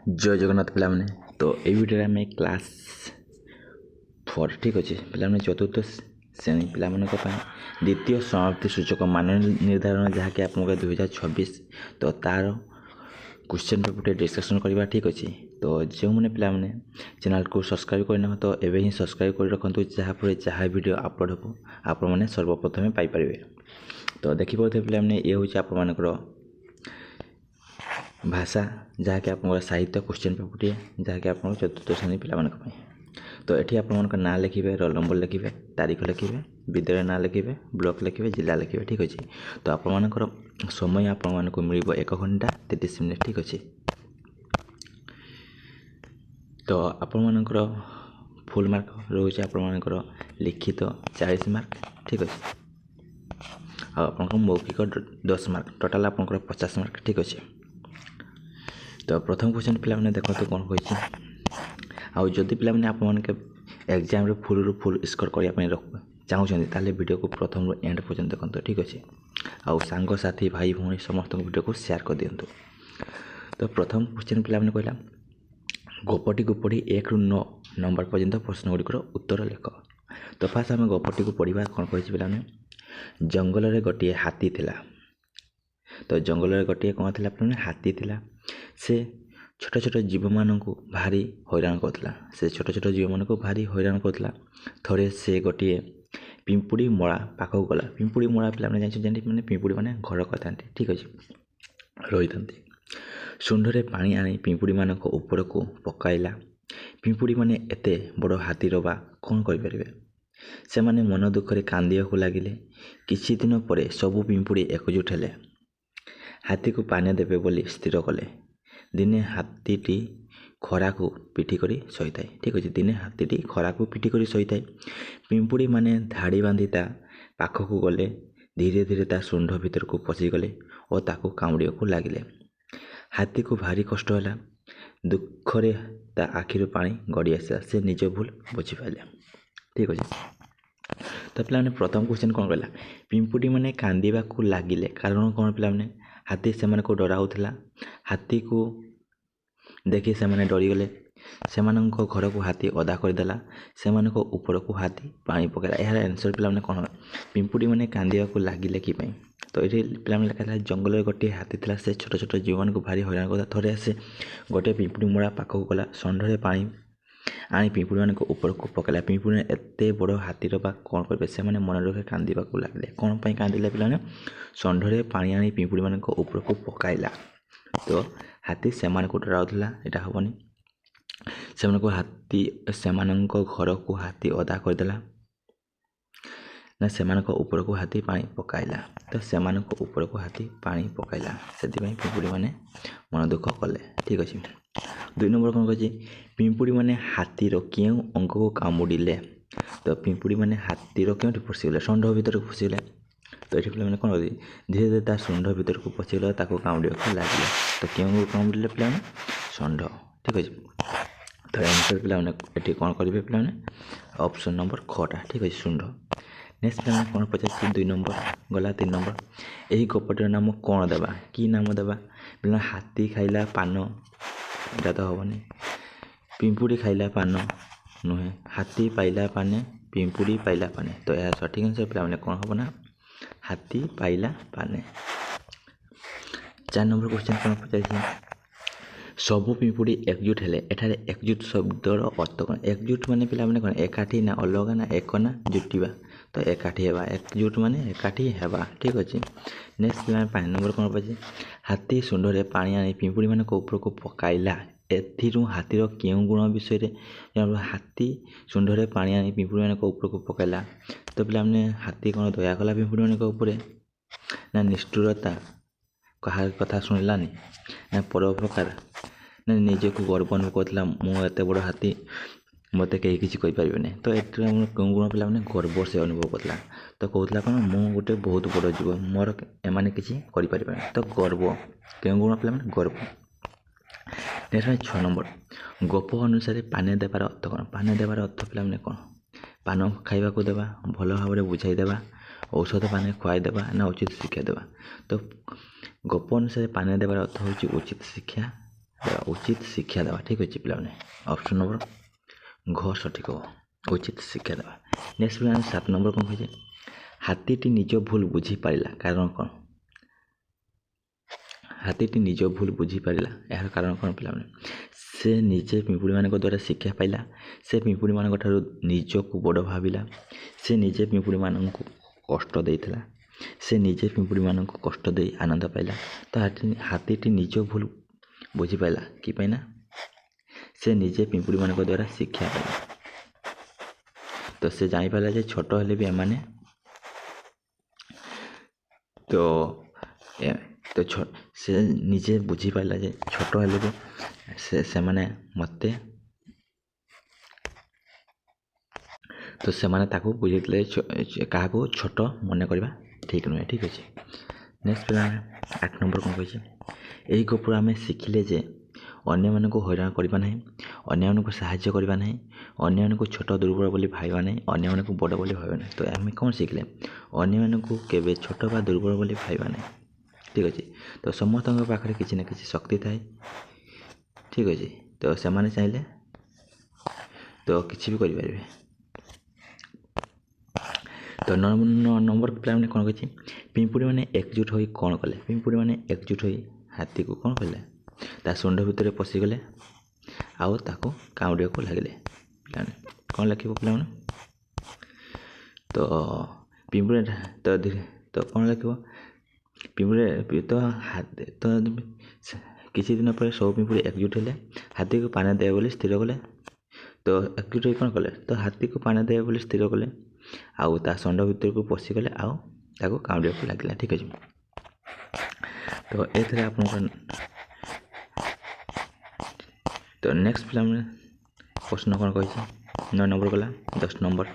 जय जगन्नाथ पिलाने। तो ये वीडियो आम क्लास 4 ठीक अच्छे पिलाने चतुर्थ श्रेणी पिलाने द्वितीय समाप्ति सूचक मान निर्धारण जहाँकि आप 2026 तो तार क्वेश्चन पेपर डिस्कसन करवा ठीक अच्छे। तो जो मैंने पिलाने चैनल को सब्सक्राइब करना तो एवं ही सब्सक्राइब कर रखु जहाँफल जहाँ वीडियो अपलोड हो आप सर्वप्रथमें पाइपर। तो देखिए पिलाने ये हूँ आपर भाषा जहाँकि आप साहित्य क्वेश्चन पेपर जहाँकि आप चतुर्थ श्रेणी पिला। तो ये आप ना लिखे, रोल नंबर लिखे, तारीख लिखे, विद्यालय ना लिखे, ब्लॉक लिखे, जिला लिखे ठीक अच्छे। तो आपर समय आपको मिल 1 घंटा 30 मिनट ठीक अच्छे। तो आपर फुल मार्क रोचे आपर लिखित 40 मार्क ठीक अच्छे। आप मौखिक 10 मार्क टोटाल आप 50 मार्क ठीक अच्छे। तो प्रथम क्वेश्चन पिलाने देखते कौन होती आउ जदि पिलाने आप एग्जाम फुल स्कोर करने चाहते ताले वीडियो को प्रथम एंड पर्यंत देखते ठीक अच्छे। आउ सांग साथी भाई भाई समस्त वीडियो को शेयर कर दिंतु। तो प्रथम क्वेश्चन पिलाने कहला गपटी को पढ़ी 1 ରୁ 9 नंबर पर्यंत प्रश्न गुड़िकर उत्तर लिख। तो फास्ट आम गपटी को पढ़ा कौन कही पिलाने जंगल में गोटे हाथी थिला। तो जंगल में गोटे कौन थी पिलाने हाथी थिला। से छोट छोट जीव मान को भारी हैरान करता। से छोट छोट जीव मान को भारी हैरान करता। थोड़े से गोटे पिंपुड़ी मड़ा पाखक गला। पिंपुड़ी मड़ा पे जाने पिंपुड़ी मैंने घर करते ठीक अच्छे रही था। शुंडे पानी आनी पिंपुड़ी मान ऊपर को पकाइला। पिंपुड़ी मैंने एत बड़ हाथीर बा कौन करें से मैंने मन दुखरे कांदिया लगिले। किछि दिन पर सबू पिंपुड़ी एकजुट हेले हाथी को पानी देवे बोली स्थिर कले। दिने हाथीटी खरा को पिटी करी सही थाए ठीक अच्छे। दिने हाथीटी खरा को पिटी करी सही थाए। पिंपुड़ी माने धाड़ी बांधी ता पाखक गले। धीरे धीरे ता शुंड भीतर को पशिगले और ताको कामुड़िया को लगिले। हाथी को भारी कष्ट है। दुखरे ता आखिर पानी गड़ी आसला। से निज भूल बुझी पाइले ठीक अच्छे। तो पिलाने प्रथम क्वेश्चन कौन कहला पिंपुड़ी मैंने कांदिबा को लगिले कारण कौन पिलाने हाथी से को डराऊला। हाथी को देखी से मैंने डरीगले। से घर को हाथी अदा करदेला। से ऊपर को हाथी पानी पकड़ा। यार आंसर पिलाने कौन पिंपुड़ी मैंने कांदिबा को लगिले कि तो ये पिलाने लिखा था जंगल में गोटे हाथी था। से छोट छोट जीव मान को भारी हैरान करता। थोड़े से गोटे पिंपुड़ी मड़ा पाखक गला। षंढे पानी आनी पिंपुड़ी मान ऊपर को पकड़ा। पिंपुड़ी एत बड़ हाथीर बा कौन करेंगे से मन दुखे कांदिबा को लगे कौन पर कांदिले पिलाने षंढे पानी आनी पिंपुड़ी मान ऊपर को पकाइला। तो हाथी से डराऊला यहाँ हेनी से हाथी से घर को हाथी अदा करदेला ना से ऊपर को हाथी पानी पकाइला। तो से ऊपर को हाथी पानी पकाइला से पिंपुड़ी मैंने मन दुख कले ठीक अच्छे। 2 नंबर कौन कही पिंपुड़ी मैंने हाथीर क्यों अंग को कामुड़िले। तो पिंपुड़ी मैंने हाथीर क्यों पशिगले षंढ भीतर को पशिगले। तो ये पे कौन कर धीरे धीरे ता षंढ भीतर को पशिगले कामुड़िया लगे। तो क्यों को कामुड़िले पे षंढ ठीक अच्छे। तो आंसर पे कौन करेंगे पे ऑप्शन नंबर खटा ठीक अच्छे षंढ। नेक्स्ट पे कौन पचार 2 नंबर गला 3 नंबर यही गपटर नाम कौन देवा कि नाम देवा पे हाथी खाइला पान इटा तो हेनी। पिंपुड़ी खाइला पान नुहे हाथी पाइला पाने पिंपुड़ी पाइला पाने। तो यह सठिक आंसर पे कौन हम ना हाथी पाइला पाने। 4 नंबर क्वेश्चन कौन पचार सबू पिंपुड़ी एकजुट हेले। एठारे एकजुट शब्दर अर्थ कौन एकजुट माने पिला माने कौन एकाठी ना अलग ना एक ना जुटिबा। तो एकाठी हेबा एकजुट माने एकाठी हेबा ठीक अच्छे। नेक्स्ट पिला 5 नंबर कौन पचे हाथी शुंडे पानी आनी पिंपुड़ी मान ऊपर को पकाइला। एथिरू हाथीर क्यों गुण विषय हाथी शुंडे पानी आनी पिंपुड़ी मान ऊपर को पकाइला। तो पिला हाथी कौन दया कला पिंपुड़ी मान ऊपर ना निष्ठुरता कहा कथा शुणिलानी ना परोपकार ना निजे को गर्व अनुभव करता मुझे बड़ हाथी मत कहीं किसी कहींपारे। तो ये कौन गुण पिला गर्व से अनुभव करता। तो कहला कौन मु गोटे बहुत बड़ जीव मोर एमाने किसी करें। तो गर्व क्यों गुण पिला गर्व। नेक्स्ट 6 नंबर गप अनुसार पानी देवार अर्थ कौन पानी देवार अर्थ पिला कौन पान खाइबा को देवा भल भाव बुझाई देवा औषध पानी खुआई देवा ना उचित शिक्षा देवा। तो गप अनुसार पानी देवार अर्थ हूँ उचित शिक्षा ଦେବା ଉଚିତ ଶିକ୍ଷା ଦେବା। ଠିକ୍ ଅଛି ପିଲାମାନେ, ଅପସନ୍ ନମ୍ବର ଘ ସଠିକ୍ ହେବ, ଉଚିତ ଶିକ୍ଷା ଦେବା। ନେକ୍ସଟ ପିଲାମାନେ 7 ନମ୍ବର କ'ଣ କହିছে, ହାତୀଟି ନିଜ ଭୁଲ ବୁଝିପାରିଲା କାରଣ କ'ଣ? ହାତୀଟି ନିଜ ଭୁଲ ବୁଝିପାରିଲା, ଏହାର କାରଣ କ'ଣ ପିଲାମାନେ? ସେ ନିଜେ ପିମ୍ପୁଡ଼ିମାନଙ୍କ ଦ୍ୱାରା ଶିକ୍ଷା ପାଇଲା, ସେ ପିମ୍ପୁଡ଼ିମାନଙ୍କ ଠାରୁ ନିଜକୁ ବଡ଼ ଭାବିଲା, ସେ ନିଜେ ପିମ୍ପୁଡ଼ିମାନଙ୍କୁ କଷ୍ଟ ଦେଇଥିଲା, ସେ ନିଜେ ପିମ୍ପୁଡ଼ିମାନଙ୍କୁ କଷ୍ଟ ଦେଇ ଆନନ୍ଦ ପାଇଲା। ତ ହାତୀଟି ନିଜ ଭୁଲ ବୁଝିପାରିଲା କି ପାଇଁ ନା ସେ ନିଜେ ପିମ୍ପୁଡ଼ିମାନଙ୍କ ଦ୍ୱାରା ଶିକ୍ଷା ପାଇଲା। ତ ସେ ଜାଣିପାରିଲା ଯେ ଛୋଟ ହେଲେ ବି ଏମାନେ ସେ ନିଜେ ବୁଝିପାରିଲା ଯେ ଛୋଟ ହେଲେ ବି ସେମାନେ ମୋତେ ତ ସେମାନେ ତାକୁ ବୁଝେଇଥିଲେ କାହାକୁ ଛୋଟ ମନେ କରିବା ଠିକ୍ ନୁହେଁ। ଠିକ୍ ଅଛି। ନେକ୍ସଟ ପିଲାମାନେ 8 ନମ୍ବର କ'ଣ କହିଛି, ଏହି ଗପରୁ ଆମେ ଶିଖିଲେ ଯେ ଅନ୍ୟମାନଙ୍କୁ ହଇରାଣ କରିବା ନାହିଁ, ଅନ୍ୟମାନଙ୍କୁ ସାହାଯ୍ୟ କରିବା ନାହିଁ, ଅନ୍ୟମାନଙ୍କୁ ଛୋଟ ଦୁର୍ବଳ ବୋଲି ଭାବିବା ନାହିଁ, ଅନ୍ୟମାନଙ୍କୁ ବଡ଼ ବୋଲି ଭାବିବା ନାହିଁ। ତ ଆମେ କ'ଣ ଶିଖିଲେ, ଅନ୍ୟମାନଙ୍କୁ କେବେ ଛୋଟ ବା ଦୁର୍ବଳ ବୋଲି ଭାବିବା ନାହିଁ। ଠିକ୍ ଅଛି। ତ ସମସ୍ତଙ୍କ ପାଖରେ କିଛି ନା କିଛି ଶକ୍ତି ଥାଏ। ଠିକ୍ ଅଛି। ତ ସେମାନେ ଚାହିଁଲେ ତ କିଛି ବି କରିପାରିବେ। ତ 9 ନମ୍ବର ପିଲାମାନେ କ'ଣ କହିଛି, ପିମ୍ପୁଡ଼ିମାନେ ଏକଜୁଟ ହୋଇ କ'ଣ କଲେ? ପିମ୍ପୁଡ଼ିମାନେ ଏକଜୁଟ ହୋଇ ହାତୀକୁ କ'ଣ କଲେ, ତା ଶୁଣ୍ଢ ଭିତରେ ପଶିଗଲେ ଆଉ ତାକୁ କାମୁଡ଼ିବାକୁ ଲାଗିଲେ। ପିଲାମାନେ କ'ଣ ଲେଖିବ ପିଲାମାନେ? ତ ପିମ୍ପୁଡ଼ି ତ କ'ଣ ଲେଖିବ, ପିମ୍ପୁଡ଼ି ତ କିଛି ଦିନ ପରେ ସବୁ ପିମ୍ପୁଡ଼ି ଏକଜୁଟ ହେଲେ, ହାତୀକୁ ପାନେ ଦେବେ ବୋଲି ସ୍ଥିର କଲେ। ତ ଏକଜୁଟ ହୋଇ କ'ଣ କଲେ, ତ ହାତୀକୁ ପାନେ ଦେବେ ବୋଲି ସ୍ଥିର କଲେ, ଆଉ ତା ଷଣ୍ଢ ଭିତରକୁ ପଶିଗଲେ ଆଉ ତାକୁ କାମୁଡ଼ିବାକୁ ଲାଗିଲା। ଠିକ୍ ଅଛି। ତ ଏଥିରେ ଆପଣଙ୍କ ତ ନେକ୍ସଟ ପିଲାମାନେ ପ୍ରଶ୍ନ କ'ଣ କହିଛି, 9 ନମ୍ବର ଗଲା। 10 ନମ୍ବର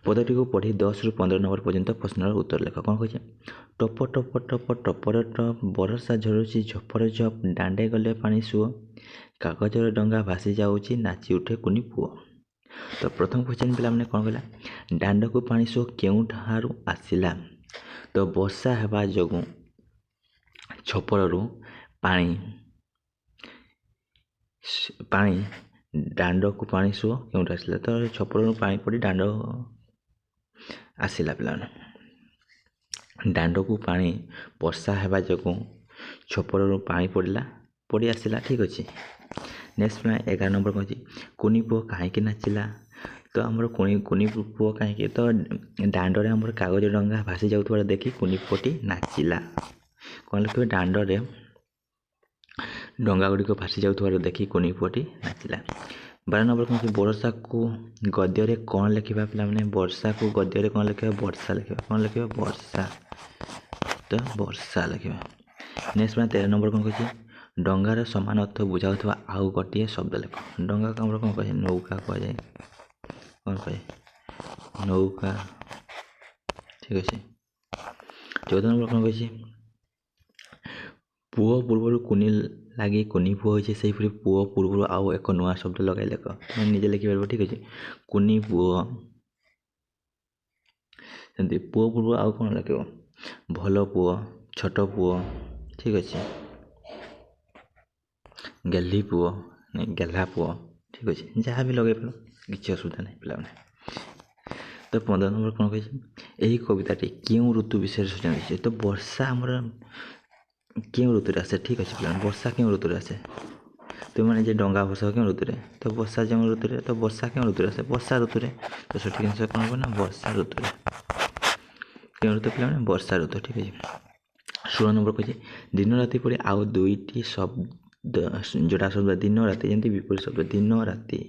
ପଦଟିକୁ ପଢ଼ି 10ରୁ 15 ନମ୍ବର ପର୍ଯ୍ୟନ୍ତ ପ୍ରଶ୍ନର ଉତ୍ତର ଲେଖ। କ'ଣ କହିছে, ଟପ ଟପ ଟପ ଟପର ଟପ ବରଷା ଝରୁଛି ଝପର ଝପ, ଦାଣ୍ଡେ ଗଲେ ପାଣି ସୁଅ, କାଗଜର ଡଙ୍ଗା ଭାସି ଯାଉଛି ନାଚି ଉଠେ କୁନି ପୁଅ। ତ ପ୍ରଥମ କ୍ୱେଶ୍ଚନ୍ ପିଲାମାନେ କ'ଣ କହିଲା, ଦାଣ୍ଡକୁ ପାଣି ସୁଅ କେଉଁଠାରୁ ଆସିଲା? ତ ବର୍ଷା ହେବା ଯୋଗୁଁ ଛପରରୁ ପାଣି ଦାଣ୍ଡକୁ ପାଣି ସୁଅ କେଉଁଠୁ ଆସିଲା? ତ ଛପରରୁ ପାଣି ପଡ଼ି ଦାଣ୍ଡ ଆସିଲା। ପିଲାମାନେ ଦାଣ୍ଡକୁ ପାଣି ବର୍ଷା ହେବା ଯୋଗୁଁ ଛପରରୁ ପାଣି ପଡ଼ି ଆସିଲା। ଠିକ୍ ଅଛି। ନେକ୍ସଟ ପିଲା 11 ନମ୍ବର କହିଛି, କୁନି ପୁଅ କାହିଁକି ନାଚିଲା? ତ ଆମର କୁନି ପୁଅ କାହିଁକି, ତ ଦାଣ୍ଡରେ ଆମର କାଗଜ ଡଙ୍ଗା ଭାସି ଯାଉଥିବାର ଦେଖି କୁନି ପୁଅଟି ନାଚିଲା। କ'ଣ ଲେଖିବେ, ଦାଣ୍ଡରେ ଡଙ୍ଗା ଗୁଡ଼ିକ ଭାସି ଯାଉଥିବାର ଦେଖି କୁନି ପୁଅଟି ନାଚିଲା। 12 ନମ୍ବର କ'ଣ ଅଛି, ବର୍ଷାକୁ ଗଦ୍ୟରେ କ'ଣ ଲେଖିବା? ପିଲାମାନେ ବର୍ଷାକୁ ଗଦ୍ୟରେ କ'ଣ ଲେଖିବା, ବର୍ଷା ଲେଖିବା। କ'ଣ ଲେଖିବା, ବର୍ଷା। ତ ବର୍ଷା ଲେଖିବା। ନେକ୍ସଟ 13 ନମ୍ବର କ'ଣ କହିଛି, ଡଙ୍ଗାର ସମାନ ଅର୍ଥ ବୁଝାଉଥିବା ଆଉ ଗୋଟିଏ ଶବ୍ଦ ଲେଖ। ଡଙ୍ଗାକୁ ଆମର କ'ଣ କୁହାଯାଏ, ନୌକା କୁହାଯାଏ। କ'ଣ କୁହାଯାଏ, ନୌକା। ଠିକ୍ ଅଛି। 14 ନମ୍ବର କ'ଣ କହିଛି, ପୁଅ ପୂର୍ବରୁ କୁନି ଲାଗି କୁନି ପୁଅ ହୋଇଛି, ସେହିପରି ପୁଅ ପୂର୍ବରୁ ଆଉ ଏକ ନୂଆ ଶବ୍ଦ ଲଗାଇ ଲେଖ। ତୁମେ ନିଜେ ଲେଖିପାରିବ। ଠିକ୍ ଅଛି। କୁନି ପୁଅ, ସେମିତି ପୁଅ ପୂର୍ବରୁ ଆଉ କ'ଣ ଲେଖିବ, ଭଲ ପୁଅ, ଛୋଟ ପୁଅ। ଠିକ୍ ଅଛି। ଗେହ୍ଲି ପୁଅ, ଗେହ୍ଲା ପୁଅ। ଠିକ୍ ଅଛି। ଯାହା ବି ଲଗାଇ ପାରିବ, କିଛି ଅସୁବିଧା ନାହିଁ ପିଲାମାନେ। ତ 15 ନମ୍ବର କ'ଣ କହିଛି, ଏହି କବିତାଟି କେଉଁ ଋତୁ ବିଷୟରେ ସୂଚନା ଦେଇଛି? ତ ବର୍ଷା ଆମର କେଉଁ ଋତୁରେ ଆସେ? ଠିକ୍ ଅଛି ପିଲାମାନେ, ବର୍ଷା କେଉଁ ଋତୁରେ ଆସେ? ତୁମମାନେ ଯେ ଡଙ୍ଗା ଭସାଅ କେଉଁ ଋତୁରେ? ତ ବର୍ଷା ଯେଉଁ ଋତୁରେ, ତ ବର୍ଷା କେଉଁ ଋତୁରେ ଆସେ? ବର୍ଷା ଋତୁରେ। ତ ସଠିକ୍ ଆନ୍ସର କ'ଣ ହେବ ନା, ବର୍ଷା ଋତୁରେ। କେଉଁ ଋତୁ ପିଲାମାନେ, ବର୍ଷା ଋତୁ। ଠିକ୍ ଅଛି। 16 ନମ୍ବର କହିଛି, ଦିନ ରାତି ପରି ଆଉ ଦୁଇଟି ଶବ୍ଦ ଯୋଡ଼ା ଶବ୍ଦ, ଦିନ ରାତି ଯେମିତି ବିପରୀତ ଶବ୍ଦ, ଦିନ ରାତି,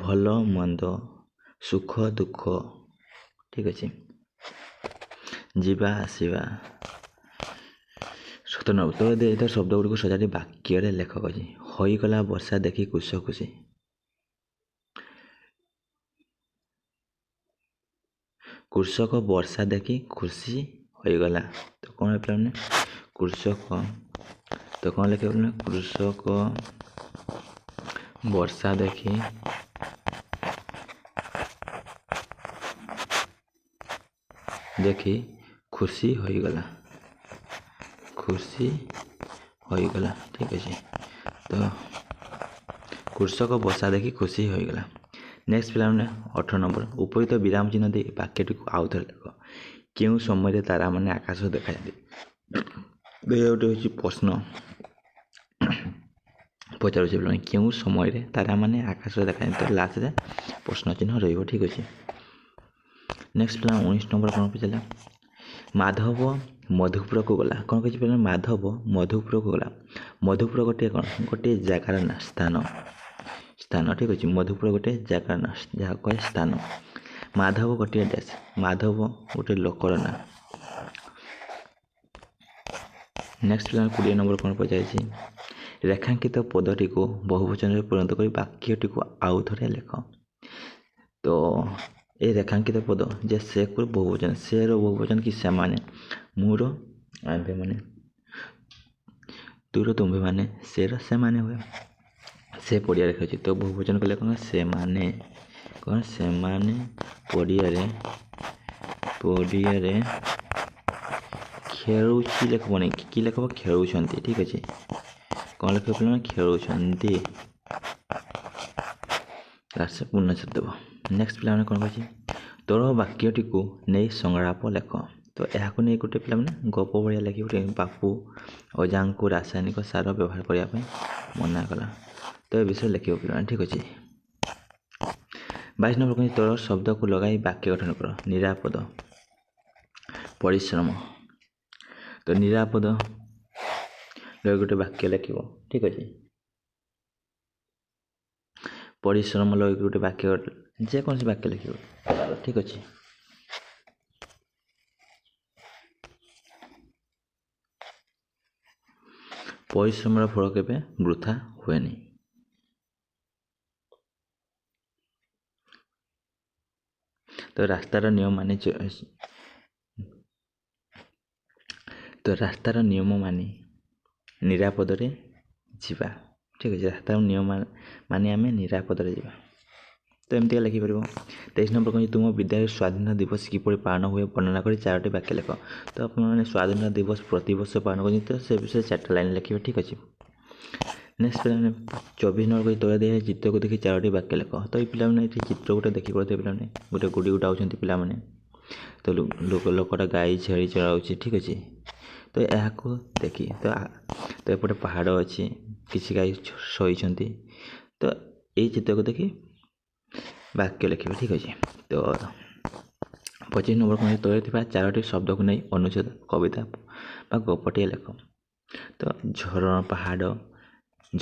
ଭଲ ମନ୍ଦ, ସୁଖ ଦୁଃଖ। ଠିକ୍ ଅଛି। ଯିବା ଆସିବା। 17 ନମ୍ବର ଏଥର ଶବ୍ଦ ଗୁଡ଼ିକୁ ସଜାଡ଼ି ବାକ୍ୟରେ ଲେଖ କହିଛି। ହୋଇଗଲା ବର୍ଷା ଦେଖି କୁଶ ଖୁସି। କୃଷକ ବର୍ଷା ଦେଖି ଖୁସି ହୋଇଗଲା। ତ କ'ଣ ପିଲାମାନେ, କୃଷକ। ତ କ'ଣ ଲେଖିବ ପିଲାମାନେ, କୃଷକ ବର୍ଷା ଦେଖି ଖୁସି ହୋଇଗଲା। ଖୁସି ହୋଇଗଲା। ଠିକ୍ ଅଛି। ତ କୃଷକ ବର୍ଷା ଦେଖି ଖୁସି ହୋଇଗଲା। ନେକ୍ସଟ ପିଲାମାନେ 18 ନମ୍ବର ଉପରିତ ବିରାମ ଚିହ୍ନ ଦେଇ ବାକ୍ୟଟିକୁ ଆଉଥରେ ଲେଖ। କେଉଁ ସମୟରେ ତାରାମାନେ ଆକାଶ ଦେଖାଯାନ୍ତି? ଗୋଟେ ହେଉଛି ପ୍ରଶ୍ନ ପଚାରୁଛି ପିଲାମାନେ କେଉଁ ସମୟରେ ତାରାମାନେ ଆକାଶରେ ଦେଖାଯାନ୍ତି? ତ ଲାଷ୍ଟରେ ପ୍ରଶ୍ନ ଚିହ୍ନ ରହିବ। ଠିକ୍ ଅଛି। ନେକ୍ସଟ ପିଲା 19 ନମ୍ବର କ'ଣ ପଚାରିଲା? ମାଧବ ମଧୁପୁରକୁ ଗଲା। କ'ଣ କହିଛି ପିଲାମାନେ? ମାଧବ ମଧୁପୁରକୁ ଗଲା। ମଧୁପୁର ଗୋଟିଏ କ'ଣ? ଗୋଟିଏ ଜାଗାର ନା ସ୍ଥାନ। ଠିକ୍ ଅଛି। ମଧୁପୁର ଗୋଟିଏ ଜାଗାର ନା ଯାହାକୁ କହେ ସ୍ଥାନ। ମାଧବ ଗୋଟିଏ ଡ୍ୟାସ୍। ମାଧବ ଗୋଟିଏ ଲୋକର ନାଁ। ନେକ୍ସଟ ପିଲା 20 ନମ୍ବର କ'ଣ ପଚାରିଛି? ରେଖାଙ୍କିତ ପଦଟିକୁ ବହୁବଚନରେ ପରିଣତ କରି ବାକ୍ୟଟିକୁ ଆଉ ଥରେ ଲେଖ। ତ ଏ ରେଖାଙ୍କିତ ପଦ ଯେ ସେ ବହୁବଚନ, ସେର ବହୁବଚନ କି ସେମାନେ, ମୁର ଆମ୍ଭେମାନେ, ତୁର ତୁମ୍ଭେମାନେ, ସେର ସେମାନେ ହୁଏ। ସେ ପଡ଼ିଆରେ ଖେଳୁଛି। ତ ବହୁବଚନ କଲେ କ'ଣ? ସେମାନେ। କ'ଣ? ସେମାନେ ପଡ଼ିଆରେ ଖେଳୁଛି ଲେଖବନି। କି ଲେଖବ? ଖେଳୁଛନ୍ତି। ଠିକ୍ ଅଛି। କ'ଣ ଲେଖିବ ପିଲାମାନେ? ଖେଳୁଛନ୍ତି। ଲାଷ୍ଟ ପୂର୍ଣ୍ଣଚ୍ଛେଦ ଦେବ। ନେକ୍ସଟ ପିଲାମାନେ କ'ଣ କହିଛି? ତୋର ବାକ୍ୟଟିକୁ ନେଇ ସଂଳାପ ଲେଖ। ତ ଏହାକୁ ନେଇ ଗୋଟେ ପିଲାମାନେ ଗପ ଭଳିଆ ଲେଖିବ। ବାପୁ ଅଜାଙ୍କୁ ରାସାୟନିକ ସାର ବ୍ୟବହାର କରିବା ପାଇଁ ମନା କଲା। ତ ଏ ବିଷୟରେ ଲେଖିବ ପିଲାମାନେ। ଠିକ୍ ଅଛି। 22 ନମ୍ବର କହିଛି ତୋର ଶବ୍ଦକୁ ଲଗାଇ ବାକ୍ୟ ଗଠନ କର। ନିରାପଦ, ପରିଶ୍ରମ। ତ ନିରାପଦ ଲଗାଇ ଗୋଟେ ବାକ୍ୟ ଲେଖିବ। ଠିକ୍ ଅଛି। ପରିଶ୍ରମ ଲଗାଇକି ଗୋଟେ ବାକ୍ୟ, ଯେକୌଣସି ବାକ୍ୟ ଲେଖିବ। ଠିକ୍ ଅଛି। ପରିଶ୍ରମର ଫଳ କେବେ ବୃଥା ହୁଏନି। ତ ରାସ୍ତାର ନିୟମ ମାନି ନିରାପଦରେ ଯିବା। ଠିକ୍ ଅଛି। ରାସ୍ତାର ନିୟମ ମାନି ଆମେ ନିରାପଦରେ ଯିବା। ତ ଏମିତିକା ଲେଖିପାରିବ। 23 ନମ୍ବର କହିଛି ତୁମ ବିଦ୍ୟାଳୟରେ ସ୍ୱାଧୀନତା ଦିବସ କିପରି ପାଳନ ହୁଏ ବର୍ଣ୍ଣନା କରି 4ଟି ବାକ୍ୟ ଲେଖ। ତ ଆପଣମାନେ ସ୍ୱାଧୀନତା ଦିବସ ପ୍ରତିବର୍ଷ ପାଳନ କରନ୍ତି। ତ ସେ ବିଷୟରେ 4ଟା ଲାଇନ୍ ଲେଖିବେ। ଠିକ୍ ଅଛି। ନେକ୍ସଟ ପିଲାମାନେ 24 ନମ୍ବର କହିଛି ତଳେ ଦିଆ ଚିତ୍ରକୁ ଦେଖି 4ଟି ବାକ୍ୟ ଲେଖ। ତ ଏଇ ପିଲାମାନେ ଏଠି ଚିତ୍ର ଗୋଟେ ଦେଖିପାରୁଥିବେ ପିଲାମାନେ। ଗୋଟେ ଗୁଡ଼ି ଉଡ଼ାଉଛନ୍ତି ପିଲାମାନେ। ତ ଲୋକଟା ଗାଈ ଛେଳି ଚଳାଉଛି। ଠିକ୍ ଅଛି। ତ ଏହାକୁ ଦେଖି ତ ଏପଟେ ପାହାଡ଼ ଅଛି, କିଛି ଗାଈ ଶୋଇଛନ୍ତି। ତ ଏଇ ଚିତ୍ରକୁ ଦେଖି ବାକ୍ୟ ଲେଖିବେ। ଠିକ୍ ଅଛି। ତ 25 ନମ୍ବର କ'ଣ ତଳେ ଥିବା 4ଟି ଶବ୍ଦକୁ ନେଇ ଅନୁଚ୍ଛେଦ, କବିତା ବା ଗପଟିଏ ଲେଖ। ତ ପାହାଡ଼,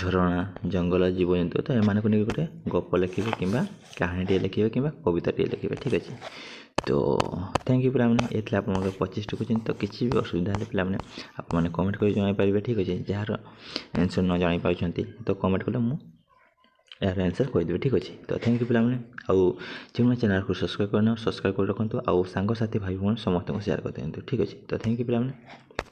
ଝରଣା, ଜଙ୍ଗଲ, ଜୀବଜନ୍ତୁ। ତ ଏମାନଙ୍କୁ ନେଇକି ଗୋଟେ ଗପ ଲେଖିବେ କିମ୍ବା କାହାଣୀଟିଏ ଲେଖିବେ କିମ୍ବା କବିତାଟିଏ ଲେଖିବେ। ଠିକ୍ ଅଛି। ତ ଥ୍ୟାଙ୍କ ୟୁ ପିଲାମାନେ। ଏ ଥିଲା ଆପଣଙ୍କର 25ଟି କୋଶ୍ଚିନ୍। ତ କିଛି ବି ଅସୁବିଧା ହେଲେ ପିଲାମାନେ ଆପଣମାନେ କମେଣ୍ଟ କରି ଜଣାଇପାରିବେ। ଠିକ୍ ଅଛି। ଯାହାର ଆନ୍ସର୍ ନ ଜାଣିପାରୁଛନ୍ତି ତ କମେଣ୍ଟ କଲେ ମୁଁ ଏହାର ଆନ୍ସର୍ କହିଦେବି। ଠିକ୍ ଅଛି। ତ ଥ୍ୟାଙ୍କ ୟୁ ପିଲାମାନେ। ଆଉ ଯେଉଁମାନେ ଚ୍ୟାନେଲକୁ ସବସ୍କ୍ରାଇବ୍ କରିନ ସବସ୍କ୍ରାଇବ୍ କରି ରଖନ୍ତୁ। ଆଉ ସାଙ୍ଗସାଥି ଭାଇ ଭଉଣୀ ସମସ୍ତଙ୍କୁ ସେୟାର କରିଦିଅନ୍ତୁ। ଠିକ୍ ଅଛି। ତ ଥ୍ୟାଙ୍କ ୟୁ ପିଲାମାନେ।